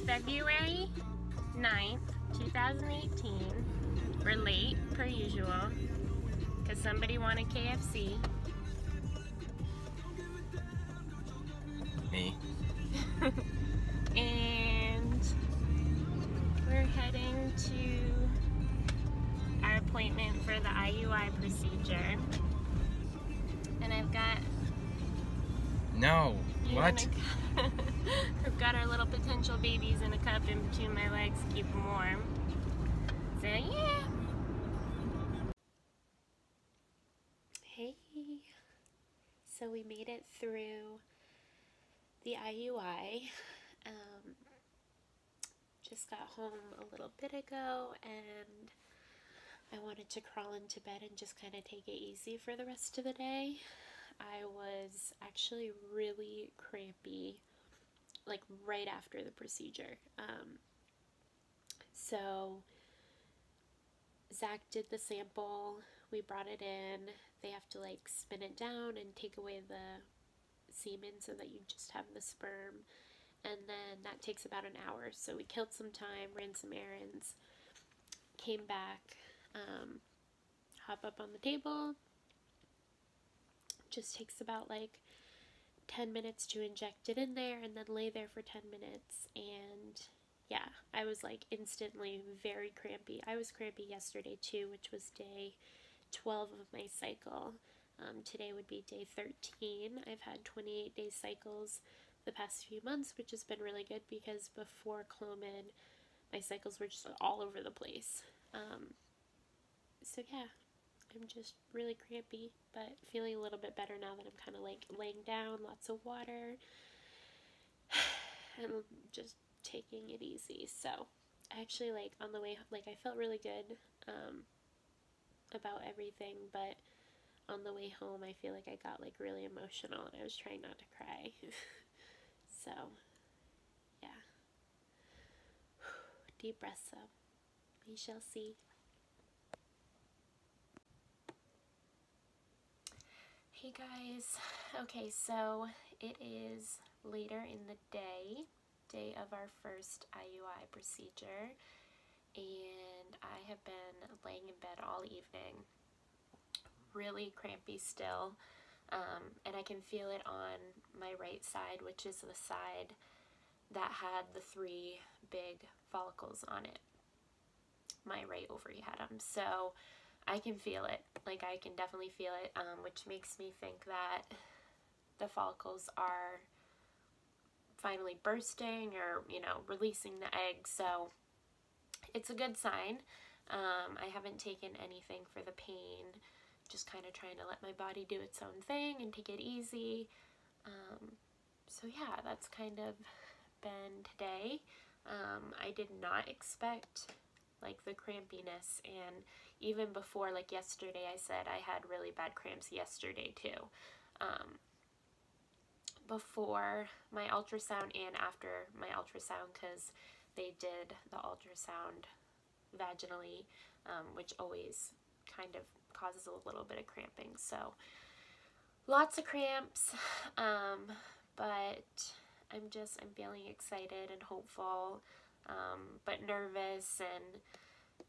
February 9th, 2018. We're late, per usual, because somebody wanted KFC. Me. And we're heading to our appointment for the IUI procedure. And I've got... No. What? I've got our little potential babies in a cup in between my legs to keep them warm. So yeah. Hey. So we made it through the IUI. Just got home a little bit ago and I wanted to crawl into bed and just kind of take it easy for the rest of the day. I was actually really crampy, like right after the procedure. So Zach did the sample, we brought it in, they have to like spin it down and take away the semen so that you just have the sperm, and then that takes about an hour. So we killed some time, ran some errands, came back, hop up on the table. Just takes about like 10 minutes to inject it in there and then lay there for 10 minutes. And yeah, I was like instantly very crampy. I was crampy yesterday too, which was day 12 of my cycle. Today would be day 13. I've had 28-day cycles the past few months, which has been really good because before Clomid, my cycles were just all over the place. So yeah, I'm just really crampy, but feeling a little bit better now that I'm kind of like laying down, lots of water, and just taking it easy. So I actually like on the way, like I felt really good about everything, but on the way home I feel like I got like really emotional and I was trying not to cry. So yeah, deep breaths up. We shall see. Hey guys, okay, so it is later in the day of our first IUI procedure, and I have been laying in bed all evening, really crampy still, and I can feel it on my right side, which is the side that had the 3 big follicles on it. My right ovary had them, so I can feel it, like I can definitely feel it, which makes me think that the follicles are finally bursting or, you know, releasing the egg, so it's a good sign. I haven't taken anything for the pain, just kind of trying to let my body do its own thing and take it easy. So yeah, that's kind of been today. I did not expect like the crampiness, and even before, like yesterday, I said I had really bad cramps yesterday too. Before my ultrasound and after my ultrasound, because they did the ultrasound vaginally, which always kind of causes a little bit of cramping. So lots of cramps, but I'm feeling excited and hopeful, but nervous and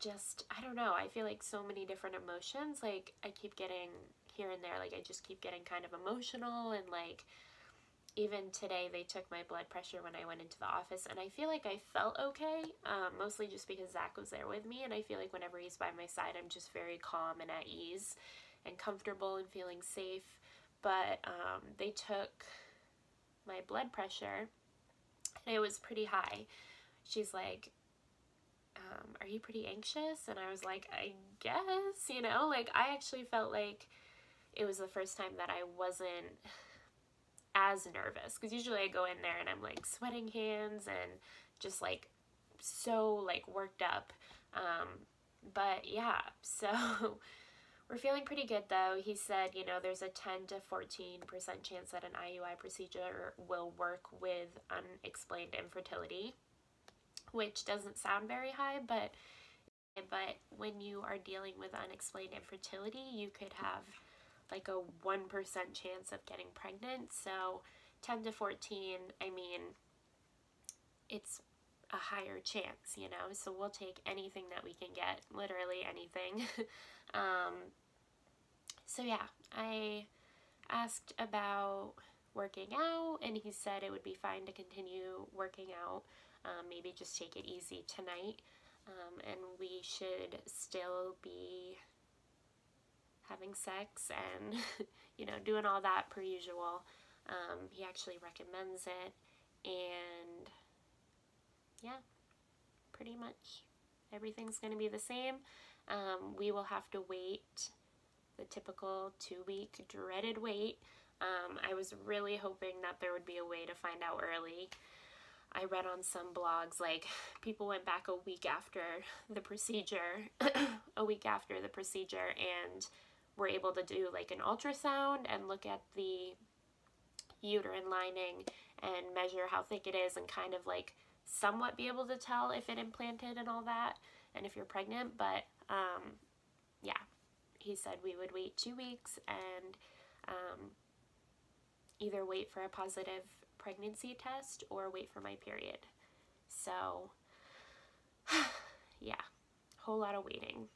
just, I don't know, I feel like so many different emotions. Like I keep getting here and there, like I just keep getting kind of emotional, and like even today they took my blood pressure when I went into the office, and I feel like I felt okay, mostly just because Zach was there with me, and I feel like whenever he's by my side I'm just very calm and at ease and comfortable and feeling safe. But they took my blood pressure and it was pretty high. She's like, are you pretty anxious? And I was like, I guess, you know, like I actually felt like it was the first time that I wasn't as nervous, because usually I go in there and I'm like sweating hands and just like so like worked up. But yeah, so we're feeling pretty good though. He said, you know, there's a 10 to 14% chance that an IUI procedure will work with unexplained infertility, which doesn't sound very high, but when you are dealing with unexplained infertility, you could have like a 1% chance of getting pregnant. So 10 to 14, I mean, it's a higher chance, you know, so we'll take anything that we can get, literally anything. So yeah, I asked about working out, and he said it would be fine to continue working out, maybe just take it easy tonight, and we should still be having sex and, you know, doing all that per usual. He actually recommends it, and yeah, pretty much everything's going to be the same. We will have to wait the typical 2-week dreaded wait. I was really hoping that there would be a way to find out early. I read on some blogs, like, people went back a week after the procedure, and were able to do, like, an ultrasound and look at the uterine lining and measure how thick it is and kind of, like, somewhat be able to tell if it implanted and all that, and if you're pregnant. But, yeah, he said we would wait 2 weeks and either wait for a positive pregnancy test or wait for my period. So, yeah, whole lot of waiting.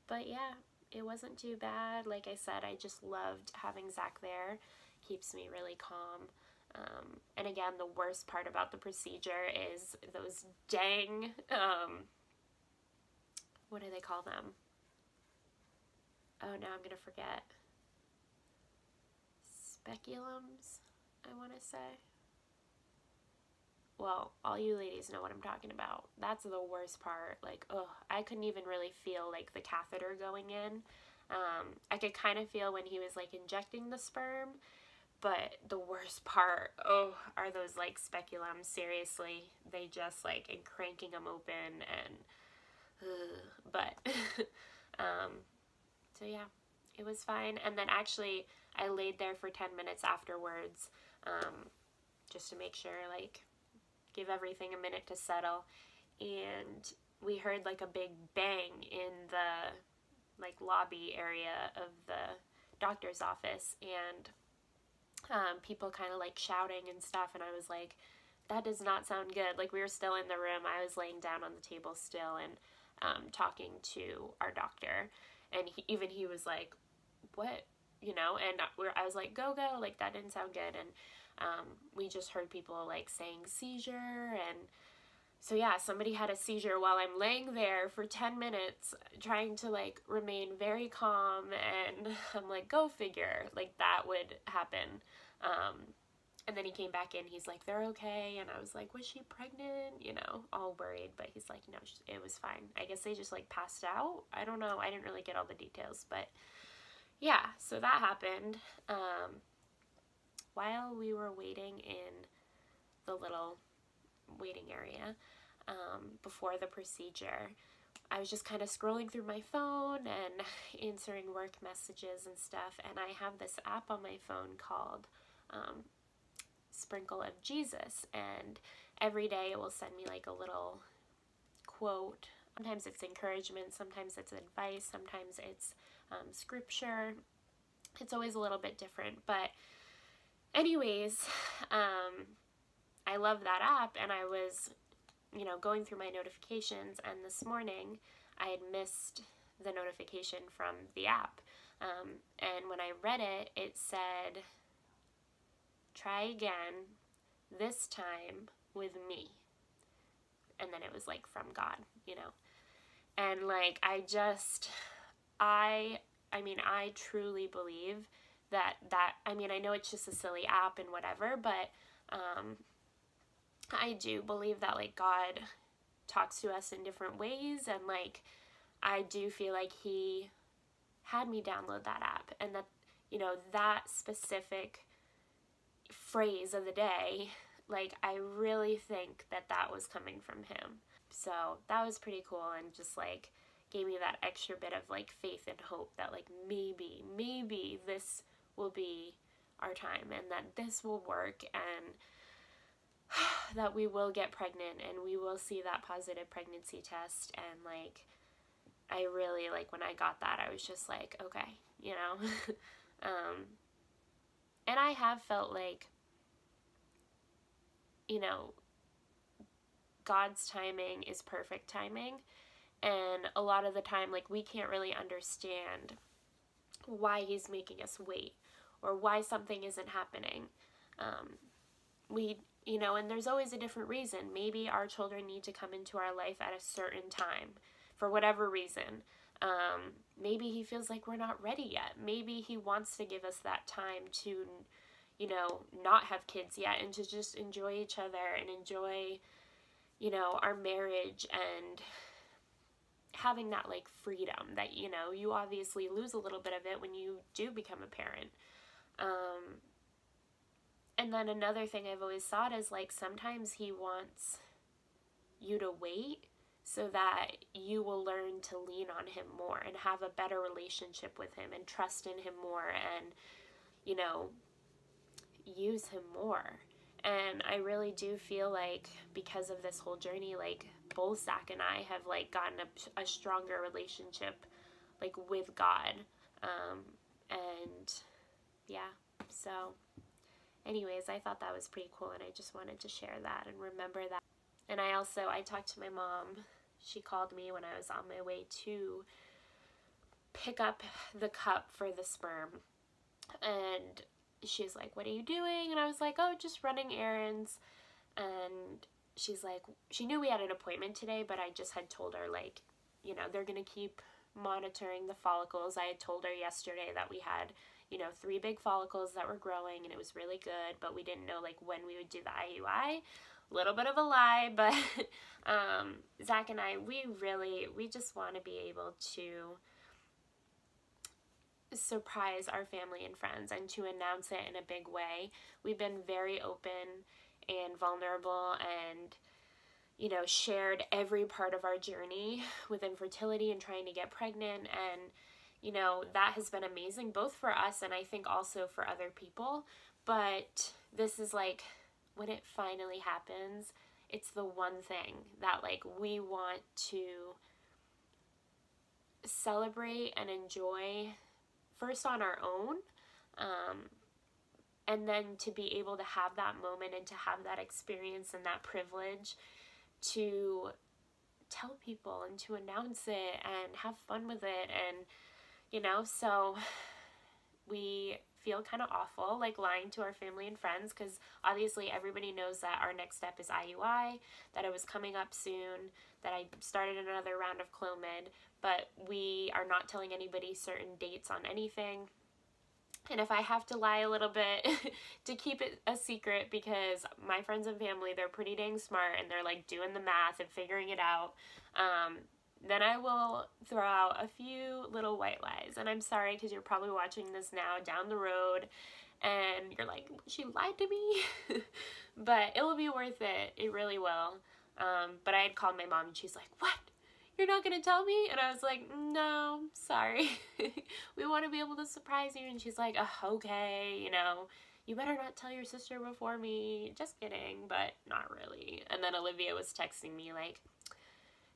But yeah, it wasn't too bad. Like I said, I just loved having Zach there. Keeps me really calm. And again, the worst part about the procedure is those dang, what do they call them? Oh, now I'm going to forget. Speculums, I want to say. Well, all you ladies know what I'm talking about. That's the worst part. Like, ugh, I couldn't even really feel, like, the catheter going in. I could kind of feel when he was, like, injecting the sperm, but the worst part, oh, are those, like, speculums. Seriously, they just, like, and cranking them open, and, but, so yeah, it was fine. And then actually, I laid there for 10 minutes afterwards, just to make sure, like, give everything a minute to settle. And we heard, like, a big bang in the, like, lobby area of the doctor's office, and people kind of, like, shouting and stuff, and I was like, that does not sound good. Like, we were still in the room. I was laying down on the table still and talking to our doctor, and he was like, what, you know, and I was like, go, like, that didn't sound good. And we just heard people, like, saying seizure, and so yeah, somebody had a seizure while I'm laying there for 10 minutes trying to, like, remain very calm, and I'm like, go figure, like, that would happen. And then he came back in, he's like, they're okay, and I was like, was she pregnant, you know, all worried, but he's like, no, it was fine. I guess they just, like, passed out. I don't know, I didn't really get all the details, but yeah, so that happened. While we were waiting in the little waiting area before the procedure, I was just kind of scrolling through my phone and answering work messages and stuff, and I have this app on my phone called Sprinkle of Jesus, and every day it will send me, like, a little quote. Sometimes it's encouragement, sometimes it's advice, sometimes it's scripture. It's always a little bit different, but anyways, I love that app, and I was, you know, going through my notifications, and this morning I had missed the notification from the app, and when I read it, it said, try again, this time with me, and then it was, like, from God, you know, and, like, I mean, I truly believe that, I mean, I know it's just a silly app and whatever, but I do believe that, like, God talks to us in different ways, and, like, I do feel like he had me download that app, and that, you know, that specific phrase of the day, like, I really think that that was coming from him. So that was pretty cool, and just, like, gave me that extra bit of, like, faith and hope that, like, maybe this will be our time, and that this will work, and that we will get pregnant, and we will see that positive pregnancy test. And, like, I really, like, when I got that, I was just like, okay, you know. And I have felt like you know, God's timing is perfect timing. And a lot of the time, like, we can't really understand why he's making us wait or why something isn't happening. And there's always a different reason. Maybe our children need to come into our life at a certain time for whatever reason. Maybe he feels like we're not ready yet. Maybe he wants to give us that time to, not have kids yet and to just enjoy each other and enjoy, our marriage and having that like freedom that, you obviously lose a little bit of it when you do become a parent. And then another thing I've always thought is like sometimes he wants you to wait so that you will learn to lean on him more and have a better relationship with him and trust in him more and, use him more. And I really do feel like because of this whole journey, like both Zach and I have like gotten a stronger relationship like with God. And yeah, so anyways, I thought that was pretty cool and I just wanted to share that and remember that. And I talked to my mom. She called me when I was on my way to pick up the cup for the sperm. And she's like, "What are you doing?" And I was like, "Oh, just running errands." And she's like, she knew we had an appointment today, but I just had told her like, they're going to keep monitoring the follicles. I had told her yesterday that we had 3 big follicles that were growing and it was really good, but we didn't know like when we would do the IUI. Little bit of a lie, but Zach and I, we just want to be able to surprise our family and friends and to announce it in a big way. We've been very open and vulnerable and, shared every part of our journey with infertility and trying to get pregnant. And, that has been amazing, both for us and I think also for other people. But this is like, when it finally happens, it's the one thing that like we want to celebrate and enjoy first on our own, and then to be able to have that moment and to have that experience and that privilege to tell people and to announce it and have fun with it. And so we feel kind of awful like lying to our family and friends, because obviously everybody knows that our next step is IUI, that it was coming up soon, that I started another round of Clomid, but we are not telling anybody certain dates on anything. And if I have to lie a little bit to keep it a secret, because my friends and family, they're pretty dang smart and they're like doing the math and figuring it out, then I will throw out a few little white lies. And I'm sorry, because you're probably watching this now down the road and you're like, she lied to me. But it will be worth it. It really will. But I had called my mom and she's like, "What? You're not going to tell me?" And I was like, "No, sorry." We want to be able to surprise you. And she's like, "Oh, okay, you better not tell your sister before me." Just kidding, but not really. And then Olivia was texting me like,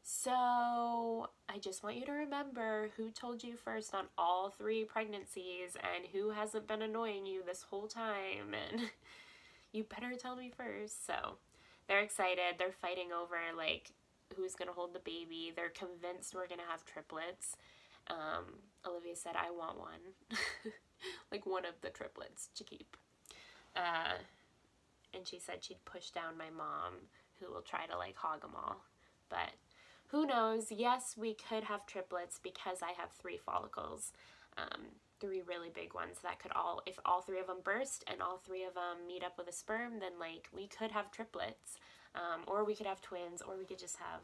"So I just want you to remember who told you first on all 3 pregnancies and who hasn't been annoying you this whole time. And you better tell me first." So they're excited. They're fighting over like who's going to hold the baby. They're convinced we're going to have triplets. Olivia said, "I want one." Like one of the triplets to keep. And she said she'd push down my mom, who will try to like hog them all. But who knows? Yes, we could have triplets because I have 3 follicles. 3 really big ones that could if all 3 of them burst and all 3 of them meet up with a sperm, then like we could have triplets. Or we could have twins, or we could just have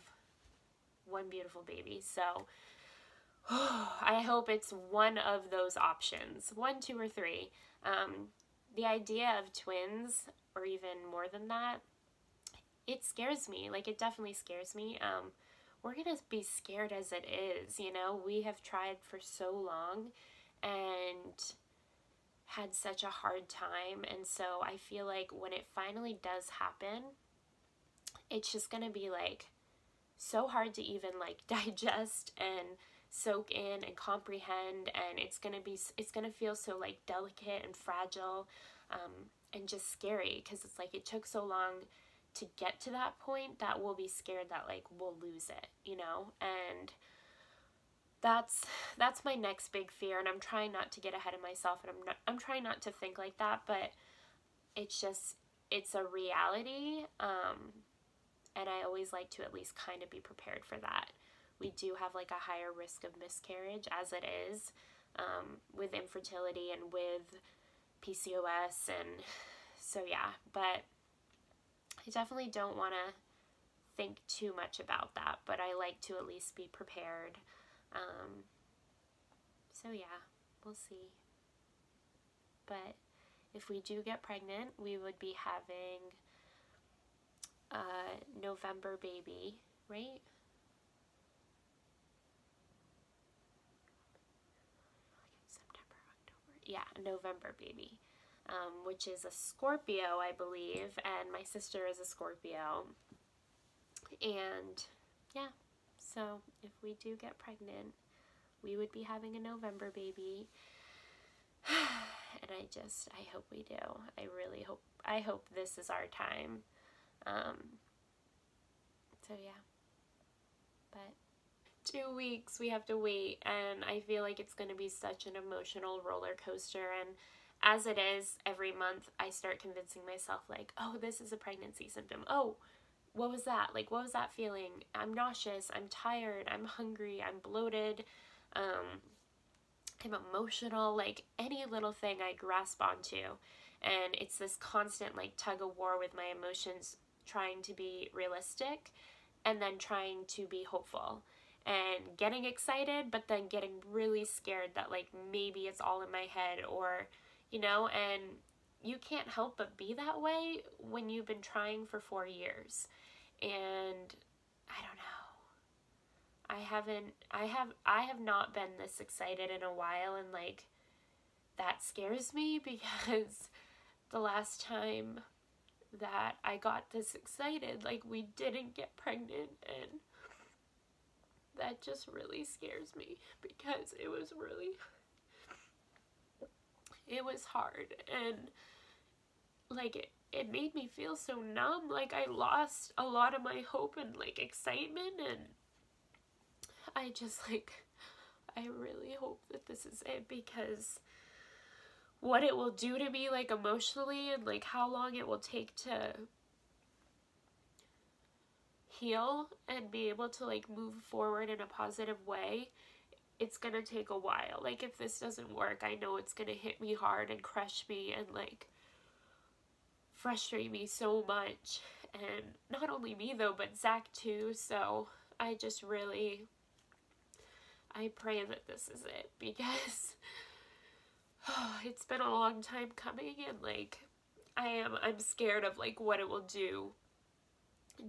one beautiful baby. So I hope it's one of those options, 1, 2, or 3. The idea of twins, or even more than that, it scares me. Like, it definitely scares me. We're gonna be scared as it is, we have tried for so long and had such a hard time. And so I feel like when it finally does happen, it's just gonna be like so hard to even like digest and soak in and comprehend, and it's gonna feel so like delicate and fragile, and just scary, because it's like it took so long to get to that point that we'll be scared that like we'll lose it, you know? And that's my next big fear, and I'm trying not to get ahead of myself, and I'm trying not to think like that, but it's a reality, and I always like to at least kind of be prepared for that. We do have like a higher risk of miscarriage as it is, with infertility and with PCOS, and so yeah, but I definitely don't want to think too much about that, but I like to at least be prepared. So yeah, we'll see. But if we do get pregnant, we would be having a November baby, right? September, October. Yeah, November baby, which is a Scorpio, I believe, and my sister is a Scorpio. And yeah, so if we do get pregnant, we would be having a November baby. And I hope we do. I hope this is our time. So yeah, but 2 weeks we have to wait, and I feel like it's going to be such an emotional roller coaster. And as it is, every month I start convincing myself like, oh, this is a pregnancy symptom. Oh, what was that? Like, what was that feeling? I'm nauseous, I'm tired, I'm hungry, I'm bloated, I'm emotional, like any little thing I grasp onto. And it's this constant like tug of war with my emotions, trying to be realistic and then trying to be hopeful, and getting excited but then getting really scared that like maybe it's all in my head, or you know. And you can't help but be that way when you've been trying for 4 years. And I don't know, I have not been this excited in a while, and like that scares me, because the last time that I got this excited, like we didn't get pregnant, and that just really scares me, because it was hard, and like it made me feel so numb. Like I lost a lot of my hope and like excitement, and I really hope that this is it, because what it will do to me like emotionally, and like how long it will take to heal and be able to like move forward in a positive way, it's gonna take a while. Like if this doesn't work, I know it's gonna hit me hard and crush me and like frustrate me so much. And not only me though, but Zach too. So I pray that this is it, because it's been a long time coming, and like I'm scared of like what it will do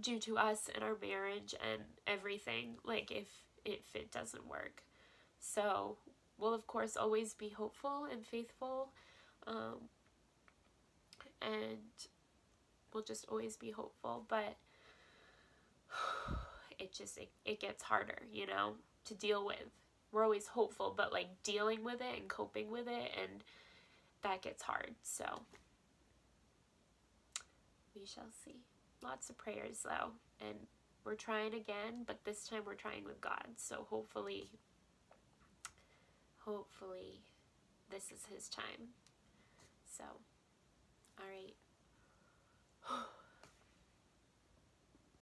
to us and our marriage and everything, like if it doesn't work. So we'll of course always be hopeful and faithful, and we'll just always be hopeful, but it gets harder, you know, to deal with. We're always hopeful, but like dealing with it and coping with it, and that gets hard. So we shall see. Lots of prayers though, and we're trying again, but this time we're trying with God. So hopefully this is his time. So